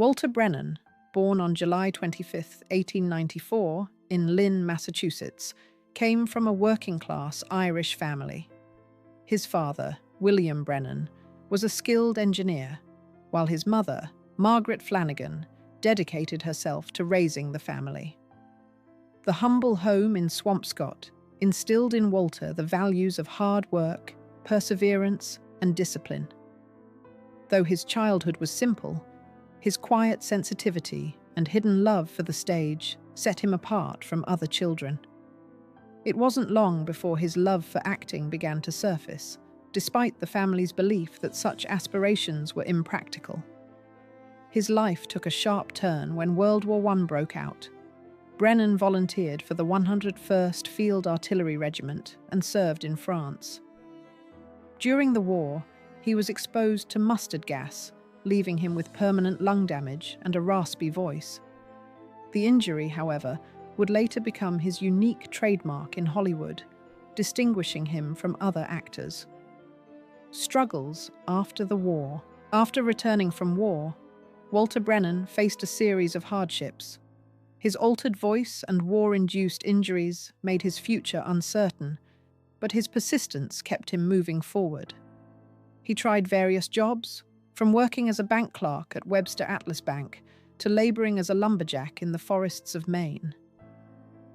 Walter Brennan, born on July 25, 1894, in Lynn, Massachusetts, came from a working-class Irish family. His father, William Brennan, was a skilled engineer, while his mother, Margaret Flanagan, dedicated herself to raising the family. The humble home in Swampscott instilled in Walter the values of hard work, perseverance, and discipline. Though his childhood was simple, his quiet sensitivity and hidden love for the stage set him apart from other children. It wasn't long before his love for acting began to surface, despite the family's belief that such aspirations were impractical. His life took a sharp turn when World War I broke out. Brennan volunteered for the 101st Field Artillery Regiment and served in France. During the war, he was exposed to mustard gas, leaving him with permanent lung damage and a raspy voice. The injury, however, would later become his unique trademark in Hollywood, distinguishing him from other actors. Struggles after the war. After returning from war, Walter Brennan faced a series of hardships. His altered voice and war-induced injuries made his future uncertain, but his persistence kept him moving forward. He tried various jobs, from working as a bank clerk at Webster Atlas Bank to laboring as a lumberjack in the forests of Maine.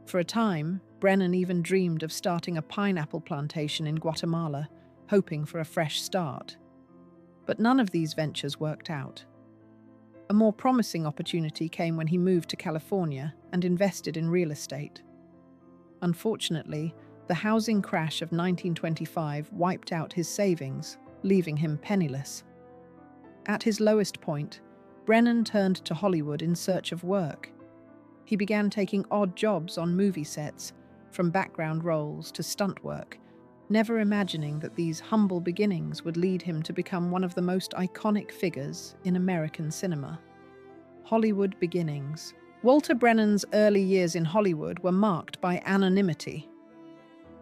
For a time, Brennan even dreamed of starting a pineapple plantation in Guatemala, hoping for a fresh start. But none of these ventures worked out. A more promising opportunity came when he moved to California and invested in real estate. Unfortunately, the housing crash of 1925 wiped out his savings, leaving him penniless. At his lowest point, Brennan turned to Hollywood in search of work. He began taking odd jobs on movie sets, from background roles to stunt work, never imagining that these humble beginnings would lead him to become one of the most iconic figures in American cinema. Hollywood beginnings. Walter Brennan's early years in Hollywood were marked by anonymity.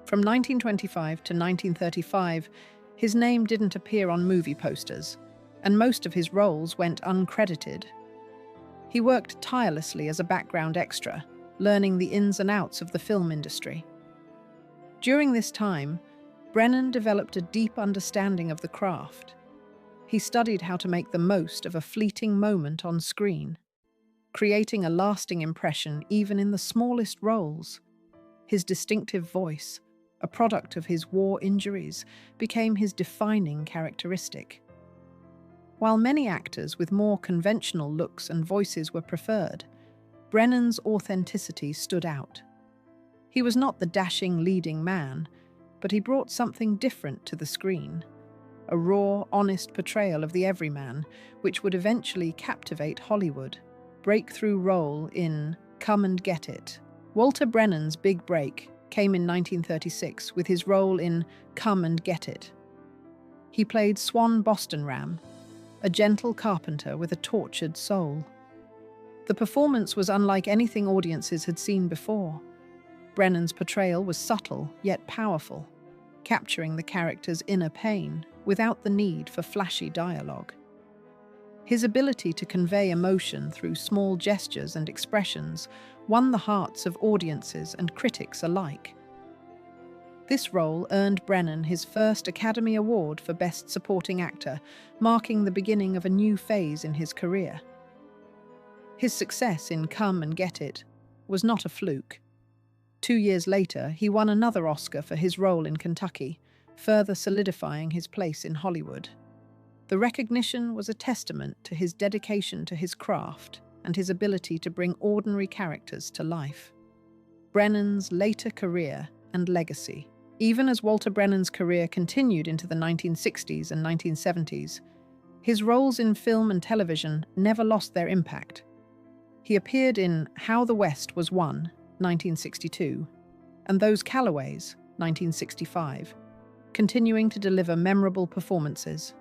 From 1925 to 1935, his name didn't appear on movie posters, and most of his roles went uncredited. He worked tirelessly as a background extra, learning the ins and outs of the film industry. During this time, Brennan developed a deep understanding of the craft. He studied how to make the most of a fleeting moment on screen, creating a lasting impression even in the smallest roles. His distinctive voice, a product of his war injuries, became his defining characteristic. While many actors with more conventional looks and voices were preferred, Brennan's authenticity stood out. He was not the dashing leading man, but he brought something different to the screen, a raw, honest portrayal of the everyman, which would eventually captivate Hollywood. Breakthrough role in Come and Get It. Walter Brennan's big break came in 1936 with his role in Come and Get It. He played Swan Boston Ram, a gentle carpenter with a tortured soul. The performance was unlike anything audiences had seen before. Brennan's portrayal was subtle yet powerful, capturing the character's inner pain without the need for flashy dialogue. His ability to convey emotion through small gestures and expressions won the hearts of audiences and critics alike. This role earned Brennan his first Academy Award for Best Supporting Actor, marking the beginning of a new phase in his career. His success in Come and Get It was not a fluke. 2 years later, he won another Oscar for his role in Kentucky, further solidifying his place in Hollywood. The recognition was a testament to his dedication to his craft and his ability to bring ordinary characters to life. Brennan's later career and legacy. Even as Walter Brennan's career continued into the 1960s and 1970s, his roles in film and television never lost their impact. He appeared in How the West Was Won, 1962, and Those Callaways, 1965, continuing to deliver memorable performances.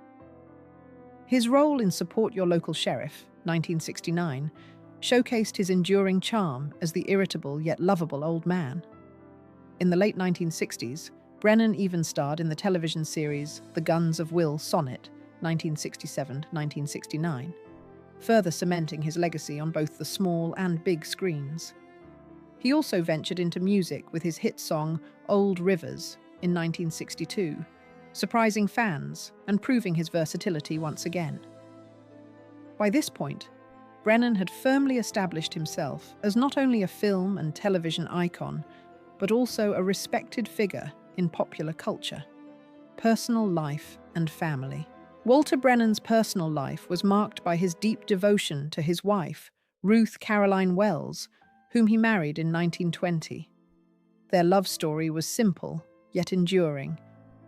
His role in Support Your Local Sheriff, 1969, showcased his enduring charm as the irritable yet lovable old man. In the late 1960s, Brennan even starred in the television series The Guns of Will Sonnet, 1967-1969. further cementing his legacy on both the small and big screens. He also ventured into music with his hit song Old Rivers in 1962, surprising fans and proving his versatility once again. By this point, Brennan had firmly established himself as not only a film and television icon, but also a respected figure in popular culture, personal life, and family. Walter Brennan's personal life was marked by his deep devotion to his wife, Ruth Caroline Wells, whom he married in 1920. Their love story was simple, yet enduring,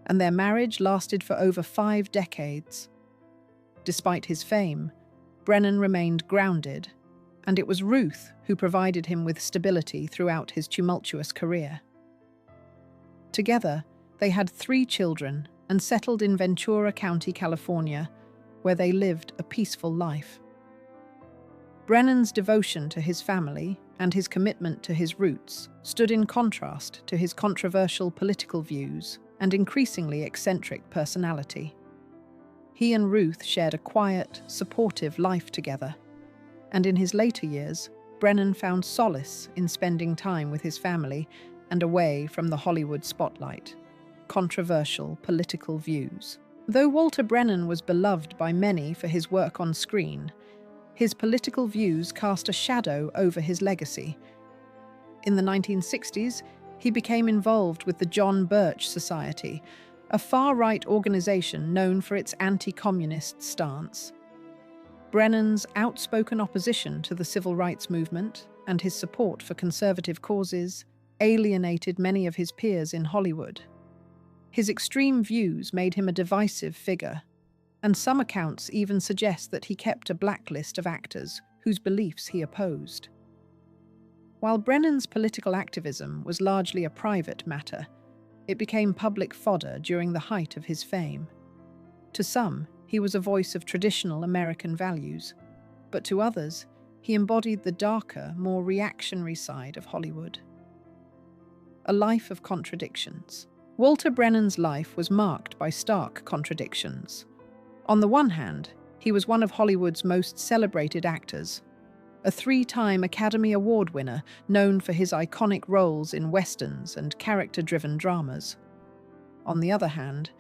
and their marriage lasted for over 5 decades. Despite his fame, Brennan remained grounded, and it was Ruth who provided him with stability throughout his tumultuous career. Together, they had 3 children and settled in Ventura County, California, where they lived a peaceful life. Brennan's devotion to his family and his commitment to his roots stood in contrast to his controversial political views and increasingly eccentric personality. He and Ruth shared a quiet, supportive life together, and in his later years, Brennan found solace in spending time with his family and away from the Hollywood spotlight. Controversial political views. Though Walter Brennan was beloved by many for his work on screen, his political views cast a shadow over his legacy. In the 1960s, he became involved with the John Birch Society, a far-right organization known for its anti-communist stance. Brennan's outspoken opposition to the civil rights movement and his support for conservative causes alienated many of his peers in Hollywood. His extreme views made him a divisive figure, and some accounts even suggest that he kept a blacklist of actors whose beliefs he opposed. While Brennan's political activism was largely a private matter, it became public fodder during the height of his fame. To some, he was a voice of traditional American values, but to others, he embodied the darker, more reactionary side of Hollywood. A life of contradictions. Walter Brennan's life was marked by stark contradictions. On the one hand, he was one of Hollywood's most celebrated actors, a 3-time Academy Award winner known for his iconic roles in westerns and character-driven dramas. On the other hand,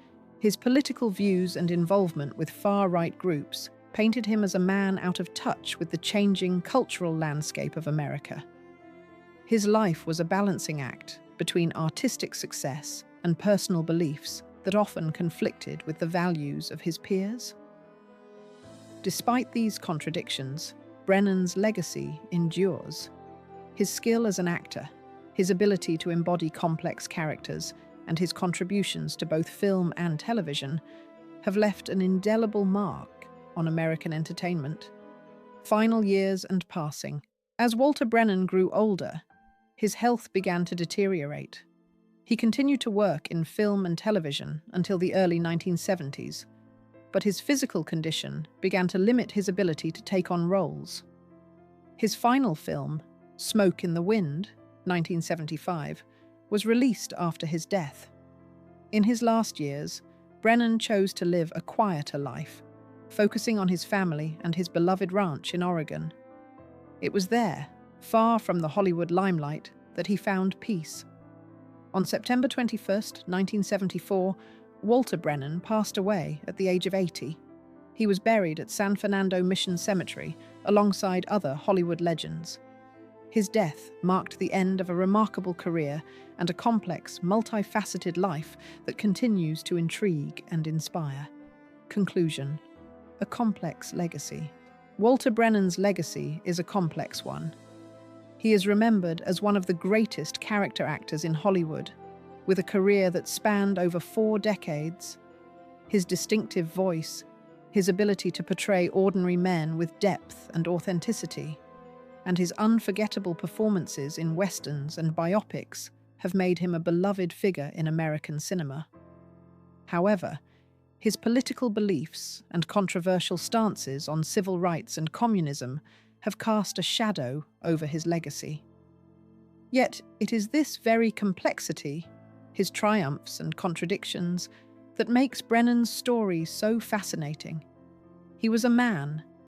his political views and involvement with far-right groups painted him as a man out of touch with the changing cultural landscape of America. His life was a balancing act between artistic success and personal beliefs that often conflicted with the values of his peers. Despite these contradictions, Brennan's legacy endures. His skill as an actor, his ability to embody complex characters, and his contributions to both film and television have left an indelible mark on American entertainment. Final years and passing. As Walter Brennan grew older, his health began to deteriorate. He continued to work in film and television until the early 1970s, but his physical condition began to limit his ability to take on roles. His final film, Smoke in the Wind, 1975, was released after his death. In his last years, Brennan chose to live a quieter life, focusing on his family and his beloved ranch in Oregon. It was there, far from the Hollywood limelight, that he found peace. On September 21, 1974, Walter Brennan passed away at the age of 80. He was buried at San Fernando Mission Cemetery alongside other Hollywood legends. His death marked the end of a remarkable career and a complex, multifaceted life that continues to intrigue and inspire. Conclusion: a complex legacy. Walter Brennan's legacy is a complex one. He is remembered as one of the greatest character actors in Hollywood, with a career that spanned over 4 decades. His distinctive voice, his ability to portray ordinary men with depth and authenticity, and his unforgettable performances in westerns and biopics have made him a beloved figure in American cinema. However, his political beliefs and controversial stances on civil rights and communism have cast a shadow over his legacy. Yet it is this very complexity, his triumphs and contradictions, that makes Brennan's story so fascinating. He was a man